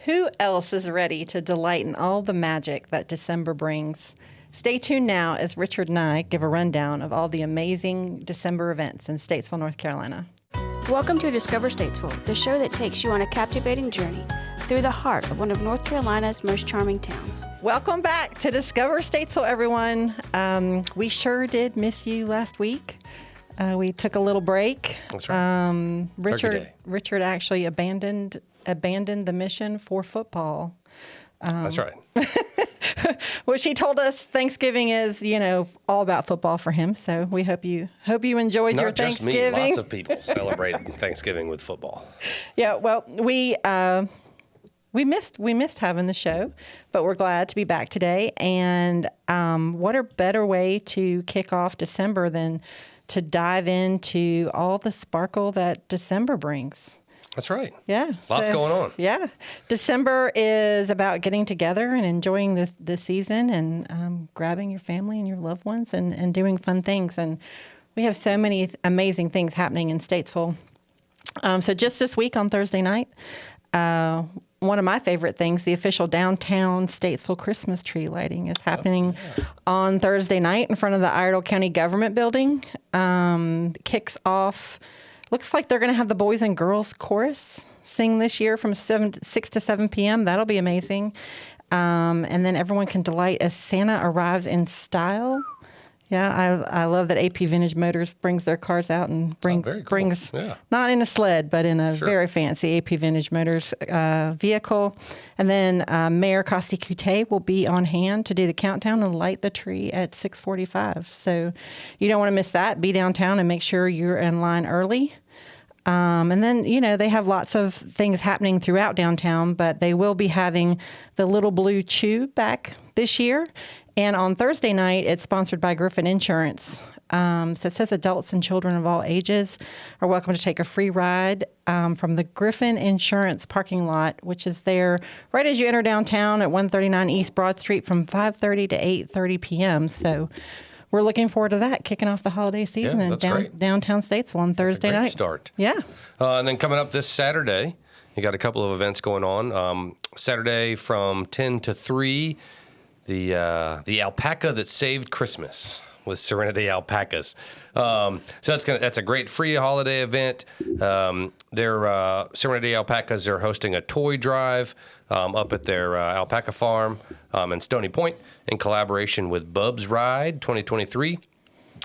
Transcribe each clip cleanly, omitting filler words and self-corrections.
Who else is ready to delight in all the magic that December brings? Stay tuned now as Richard and I give a rundown of all the amazing December events in Statesville, North Carolina. Welcome to Discover Statesville, the show that takes you on a captivating journey through the heart of one of North Carolina's most charming towns. Welcome back to Discover Statesville, everyone. We sure did miss you last week. We took a little break. That's right. Richard actually abandoned the mission for football. That's right. Which he told us Thanksgiving is, all about football for him. So we hope you enjoyed your Thanksgiving. Not just me, lots of people celebrate Thanksgiving with football. Yeah, well, we missed having the show, but we're glad to be back today. And what a better way to kick off December than to dive into all the sparkle that December brings. That's right. Yeah. Lots going on. Yeah. December is about getting together and enjoying this season and grabbing your family and your loved ones and doing fun things. And we have so many amazing things happening in Statesville. So just this week on Thursday night, one of my favorite things, the official downtown Statesville Christmas tree lighting is happening on Thursday night in front of the Iredell County Government Building. Kicks off. Looks like they're going to have the Boys and Girls Chorus sing this year from 6 to 7 p.m. That'll be amazing. And then everyone can delight as Santa arrives in style. Yeah, I love that AP Vintage Motors brings their cars out and brings not in a sled, but in a very fancy AP Vintage Motors vehicle. And then Mayor Costi Coute will be on hand to do the countdown and light the tree at 6:45. So you don't want to miss that. Be downtown and make sure you're in line early. And then, they have lots of things happening throughout downtown, but they will be having the Little Blue Chew back this year. And on Thursday night, it's sponsored by Griffin Insurance. So it says adults and children of all ages are welcome to take a free ride from the Griffin Insurance parking lot, which is there right as you enter downtown at 139 East Broad Street from 5:30 to 8:30 p.m. So we're looking forward to that, kicking off the holiday season in downtown Statesville on Thursday night. Start. Yeah. And then coming up this Saturday, you got a couple of events going on. Saturday from 10 to 3, the alpaca that saved Christmas with Serenity Alpacas. So that's a great free holiday event. Serenity Alpacas are hosting a toy drive up at their alpaca farm in Stony Point in collaboration with Bub's Ride 2023.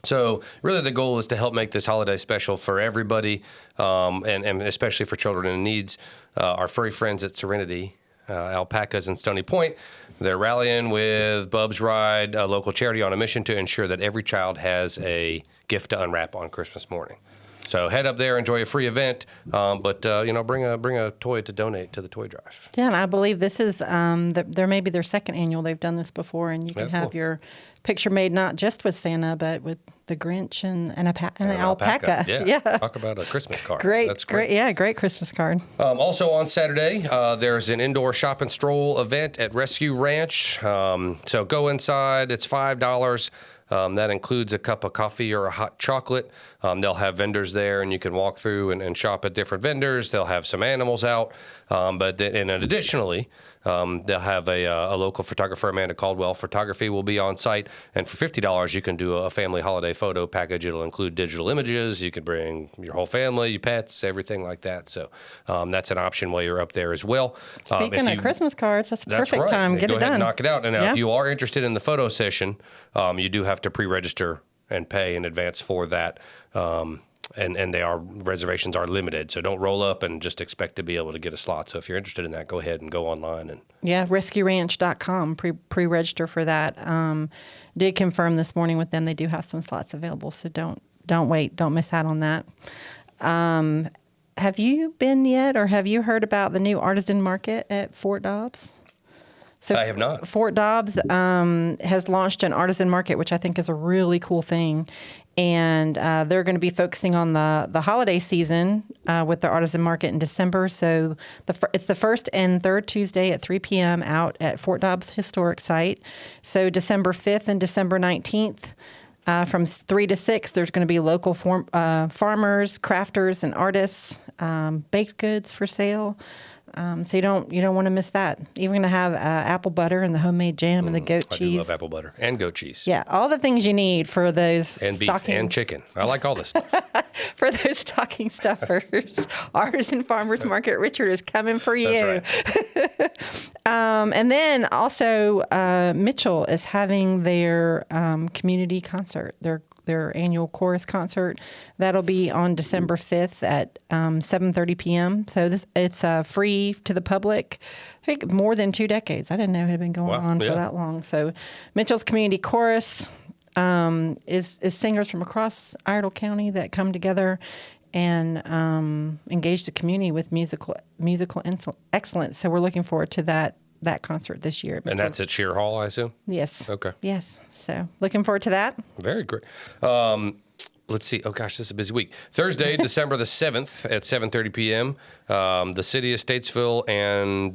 So really the goal is to help make this holiday special for everybody, and especially for children in needs. Our furry friends at Serenity Alpacas in Stony Point, they're rallying with Bub's Ride, a local charity on a mission to ensure that every child has a gift to unwrap on Christmas morning. So head up there, enjoy a free event, but bring a toy to donate to the toy drive. Yeah, and I believe this is there may be their second annual. They've done this before, and you can have your picture made not just with Santa, but with the Grinch and an alpaca. Yeah. Talk about a Christmas card. That's great. Yeah, great Christmas card. Also on Saturday, there's an indoor shop and stroll event at Rescue Ranch. So go inside. It's $5. That includes a cup of coffee or a hot chocolate. They'll have vendors there, and you can walk through and shop at different vendors. They'll have some animals out. Additionally, they'll have a local photographer, Amanda Caldwell Photography, will be on site. And for $50, you can do a family holiday photo package. It'll include digital images. You can bring your whole family, your pets, everything like that. So that's an option while you're up there as well. Speaking of Christmas cards, that's the perfect time. Get it done. And knock it out. And now, if you are interested in the photo session, you do have to pre-register and pay in advance for that. And reservations are limited, so don't roll up and just expect to be able to get a slot. So if you're interested in that, go ahead and go online. RescueRanch.com, pre-register for that. Did confirm this morning with them they do have some slots available, so don't wait, don't miss out on that. Have you been yet, or have you heard about the new Artisan Market at Fort Dobbs? So I have not. Fort Dobbs has launched an Artisan Market, which I think is a really cool thing. And they're going to be focusing on the holiday season with their Artisan Market in December. So it's the first and third Tuesday at 3 p.m. out at Fort Dobbs Historic Site. So December 5th and December 19th from 3 to 6, there's going to be local farmers, crafters, and artists, baked goods for sale. So you don't want to miss that. You're going to have apple butter and the homemade jam and the goat I cheese. do love apple butter and goat cheese. Yeah, all the things you need for those And beef stocking, and chicken. I like all this stuff. for those stocking stuffers. Artisan Farmers Market Richard is coming for you. That's right. And then also Mitchell is having their community concert, their annual chorus concert. That'll be on December 5th at 7:30 p.m. So it's free to the public. I think more than 2 decades. I didn't know it had been going on for that long. So Mitchell's Community Chorus is singers from across Iredell County that come together and engage the community with musical excellence. So we're looking forward to that concert this year. And that's at Shear Hall, I assume? Yes. Okay. Yes. So looking forward to that. Very great. Let's see. Oh, gosh, this is a busy week. Thursday, December the 7th at 7:30 p.m., the City of Statesville and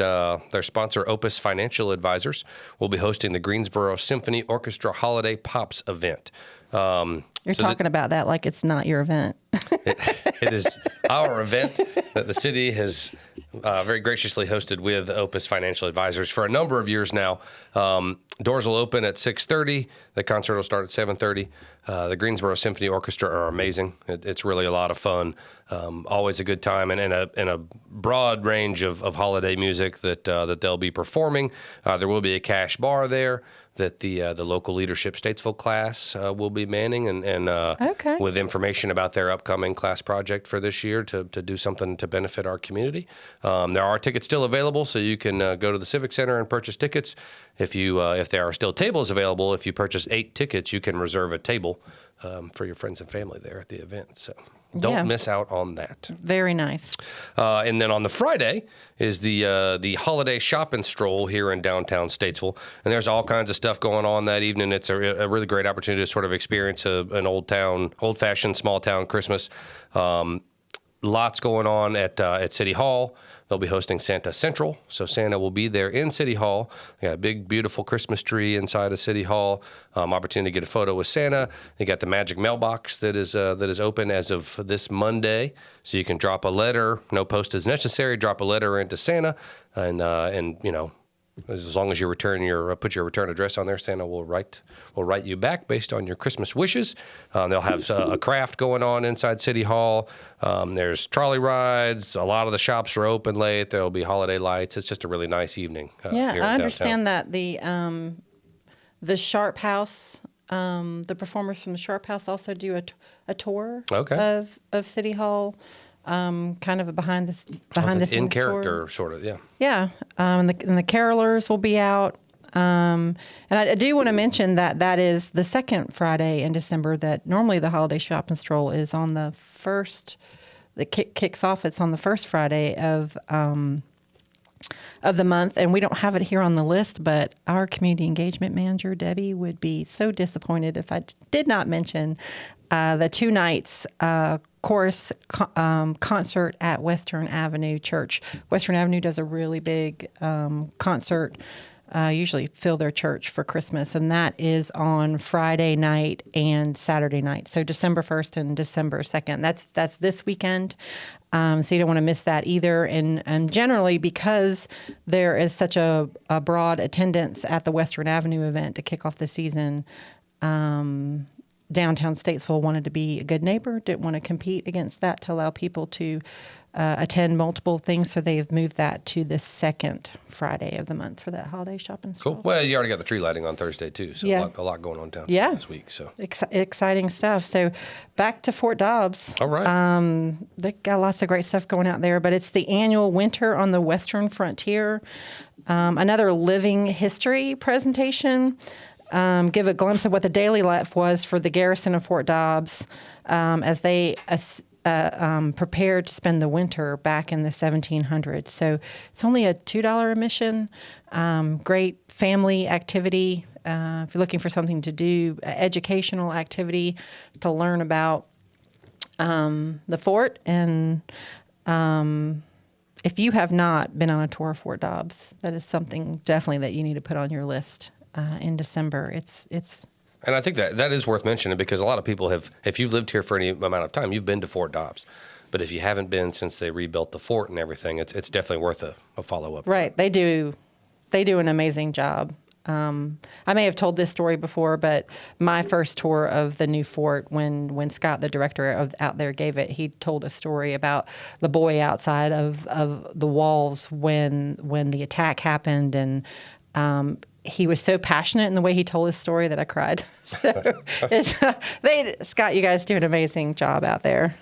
their sponsor, Opus Financial Advisors, will be hosting the Greensboro Symphony Orchestra Holiday Pops event. You're talking about that like it's not your event. It is our event that the city has very graciously hosted with Opus Financial Advisors for a number of years now. Doors will open at 6:30. The concert will start at 7:30. The Greensboro Symphony Orchestra are amazing. It's really a lot of fun. Always a good time, and a broad range of holiday music that they'll be performing. There will be a cash bar there that the local leadership Statesville class will be manning, and Okay. with information about their upcoming class project for this year to do something to benefit our community. There are tickets still available, so you can go to the Civic Center and purchase tickets. If there are still tables available, if you purchase 8 tickets, you can reserve a table for your friends and family there at the event. So don't miss out on that. Very nice. And then on the Friday is the holiday shop and stroll here in downtown Statesville. And there's all kinds of stuff going on that evening. It's a really great opportunity to sort of experience an old-fashioned small-town Christmas. Lots going on at City Hall. They'll be hosting Santa Central, so Santa will be there in City Hall. They got a big, beautiful Christmas tree inside of City Hall. Opportunity to get a photo with Santa. They got the magic mailbox that is open as of this Monday, so you can drop a letter. No postage necessary. Drop a letter into Santa, and you know, as long as you put your return address on there, Santa will write you back based on your Christmas wishes. They'll have a craft going on inside City Hall. There's trolley rides. A lot of the shops are open late. There'll be holiday lights. It's just a really nice evening. Yeah, here I in understand that the Sharp House, the performers from the Sharp House also do a tour of City Hall. Kind of a behind the scenes in character, tour. sort of, yeah. Yeah, and the carolers will be out. And I do want to mention that is the second Friday in December. That normally the holiday shop and stroll is on the first. The kicks off. It's on the first Friday of the month, and we don't have it here on the list. But our community engagement manager Debbie would be so disappointed if I did not mention the 2 nights chorus concert at Western Avenue Church. Western Avenue does a really big concert, usually fill their church for Christmas, and that is on Friday night and Saturday night. So December 1st and December 2nd. That's this weekend. So you don't want to miss that either. And generally, because there is such a broad attendance at the Western Avenue event to kick off the season, downtown Statesville wanted to be a good neighbor, didn't want to compete against that to allow people to attend multiple things. So they've moved that to the second Friday of the month for that holiday shopping stroll. Cool. Well, you already got the tree lighting on Thursday, too, so a lot going on down this week. So Exciting stuff. So back to Fort Dobbs. All right. They got lots of great stuff going out there, but it's the annual Winter on the Western Frontier, another living history presentation. Give a glimpse of what the daily life was for the garrison of Fort Dobbs as they prepared to spend the winter back in the 1700s. So it's only a $2 admission. Great family activity. If you're looking for something to do, educational activity to learn about the fort. And if you have not been on a tour of Fort Dobbs, that is something definitely that you need to put on your list. In December, it's and I think that is worth mentioning because a lot of people have, if you've lived here for any amount of time, you've been to Fort Dobbs. But if you haven't been since they rebuilt the fort and everything, it's definitely worth a follow-up. Right. They do an amazing job. I may have told this story before, but my first tour of the new fort, when Scott, the director out there, gave it, he told a story about the boy outside of the walls when the attack happened, and he was so passionate in the way he told his story that I cried. So Scott, you guys do an amazing job out there.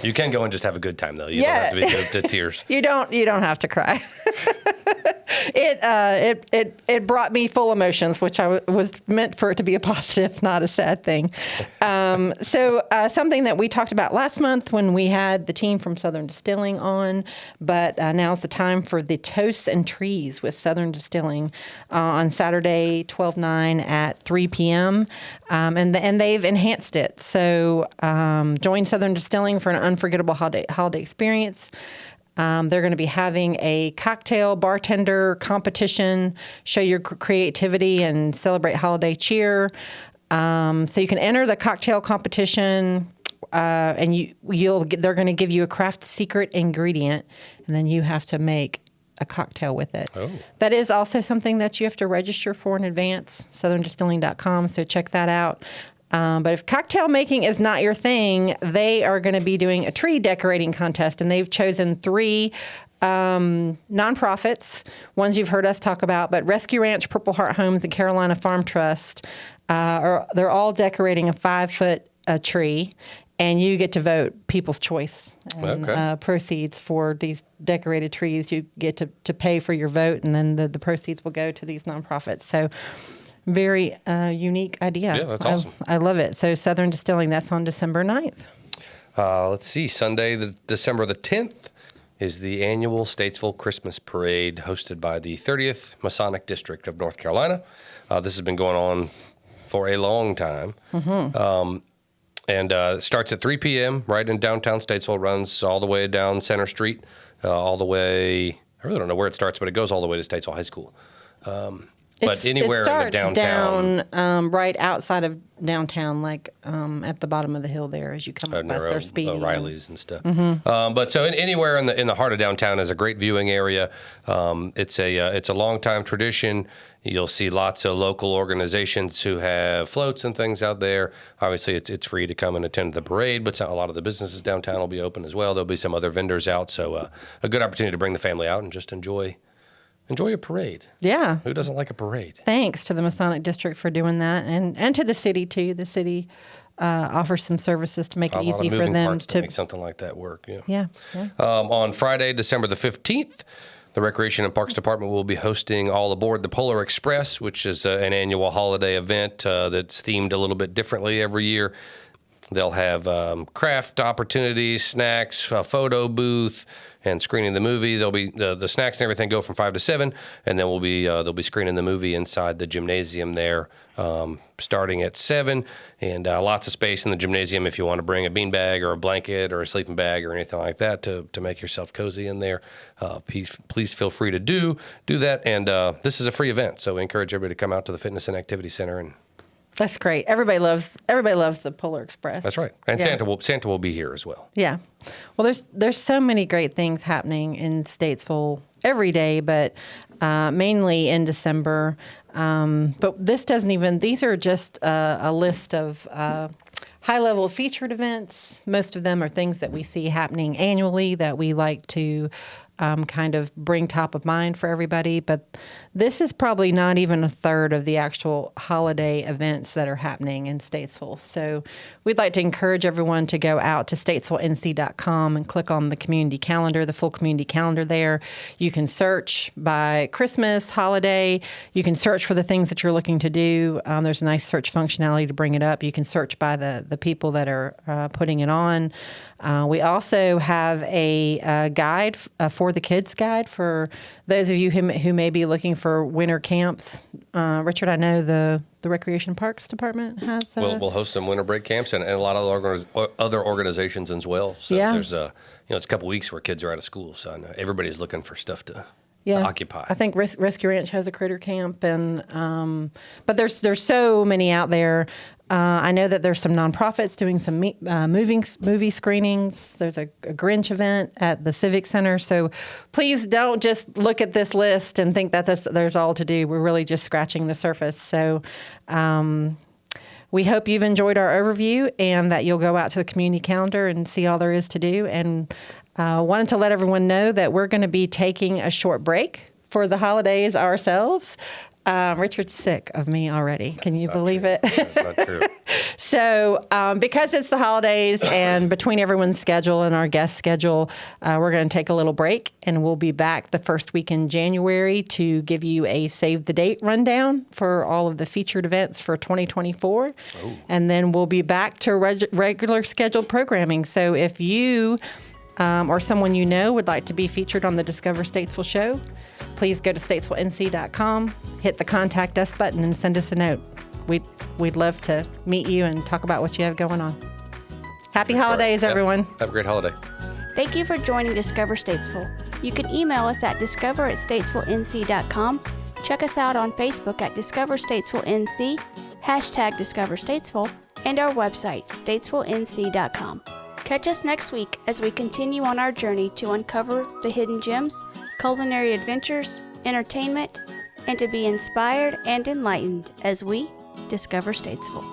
You can go and just have a good time though. You don't have to be moved to tears. You don't have to cry. It brought me full emotions, which was meant for it to be a positive, not a sad thing. So something that we talked about last month when we had the team from Southern Distilling on, but now's the time for the Toasts and Trees with Southern Distilling on Saturday, 12/9 at 3 p.m. And they've enhanced it. So join Southern Distilling for an unforgettable holiday experience. They're going to be having a cocktail bartender competition, show your creativity and celebrate holiday cheer. So you can enter the cocktail competition, and they're going to give you a craft secret ingredient, and then you have to make a cocktail with it. Oh. That is also something that you have to register for in advance, southerndistilling.com, so check that out. But if cocktail making is not your thing, they are going to be doing a tree decorating contest, and they've chosen 3 nonprofits, ones you've heard us talk about, but Rescue Ranch, Purple Heart Homes, and Carolina Farm Trust, they're all decorating a 5-foot tree, and you get to vote people's choice. And, proceeds for these decorated trees, you get to pay for your vote, and then the proceeds will go to these nonprofits. So very unique idea. Yeah, that's awesome. I love it. So Southern Distilling, that's on December 9th. Let's see. Sunday, December the 10th, is the annual Statesville Christmas Parade hosted by the 30th Masonic District of North Carolina. This has been going on for a long time. Mm-hmm. And it starts at 3 p.m. right in downtown Statesville, runs all the way down Center Street, all the way, I really don't know where it starts, but it goes all the way to Statesville High School. But anywhere in the downtown. Down right outside of downtown, like at the bottom of the hill there as you come up past their speed. O'Reilly's and stuff. Mm-hmm. But so anywhere in the heart of downtown is a great viewing area. It's a long time tradition. You'll see lots of local organizations who have floats and things out there. Obviously, it's free to come and attend the parade, but a lot of the businesses downtown will be open as well. There'll be some other vendors out, so a good opportunity to bring the family out and just enjoy a parade. Yeah. Who doesn't like a parade? Thanks to the Masonic District for doing that, and to the city too. The city offers some services to make it easy for them to make something like that work. Yeah. On Friday, December the 15th, the Recreation and Parks Department will be hosting All Aboard the Polar Express, which is an annual holiday event that's themed a little bit differently every year. They'll have craft opportunities, snacks, a photo booth, and screening the movie. There'll be the snacks and everything go from 5 to 7, and then they'll be screening the movie inside the gymnasium there, starting at 7, and lots of space in the gymnasium if you want to bring a beanbag or a blanket or a sleeping bag or anything like that to make yourself cozy in there. Please feel free to do that, and this is a free event, so we encourage everybody to come out to the Fitness and Activity Center and. That's great. Everybody loves the Polar Express. That's right. And yeah. Santa will be here as well. Yeah. Well, there's so many great things happening in Statesville every day, but mainly in December. But these are just a list of high-level featured events. Most of them are things that we see happening annually that we like to kind of bring top of mind for everybody. But this is probably not even a third of the actual holiday events that are happening in Statesville. So we'd like to encourage everyone to go out to statesvillenc.com and click on the community calendar, the full community calendar there. You can search by Christmas, holiday. You can search for the things that you're looking to do. There's a nice search functionality to bring it up. You can search by the people that are putting it on. We also have a guide, for the kids guide, for those of you who may be looking for winter camps. Richard, I know the Recreation Parks Department has. We'll host some winter break camps and a lot of other organizations as well. So yeah. There's it's a couple weeks where kids are out of school, so I know everybody's looking for stuff to occupy. I think Rescue Ranch has a critter camp, and but there's so many out there. I know that there's some nonprofits doing some movie screenings. There's a Grinch event at the Civic Center. So please don't just look at this list and think that there's all to do. We're really just scratching the surface. So we hope you've enjoyed our overview and that you'll go out to the community calendar and see all there is to do. And wanted to let everyone know that we're going to be taking a short break for the holidays ourselves. Richard's sick of me already. Can you believe it? That's not true. So because it's the holidays and between everyone's schedule and our guest schedule, we're going to take a little break, and we'll be back the first week in January to give you a save the date rundown for all of the featured events for 2024. And then we'll be back to regular scheduled programming. So if you or someone you know would like to be featured on the Discover Statesville show, please go to statesvillenc.com, hit the Contact Us button, and send us a note. We'd love to meet you and talk about what you have going on. Happy holidays, everyone. Have a great holiday. Thank you for joining Discover Statesville. You can email us at discover@statesvillenc.com. Check us out on Facebook at Discover Statesville NC, #Discover Statesville, and our website, statesvillenc.com. Catch us next week as we continue on our journey to uncover the hidden gems, culinary adventures, entertainment, and to be inspired and enlightened as we discover Statesville.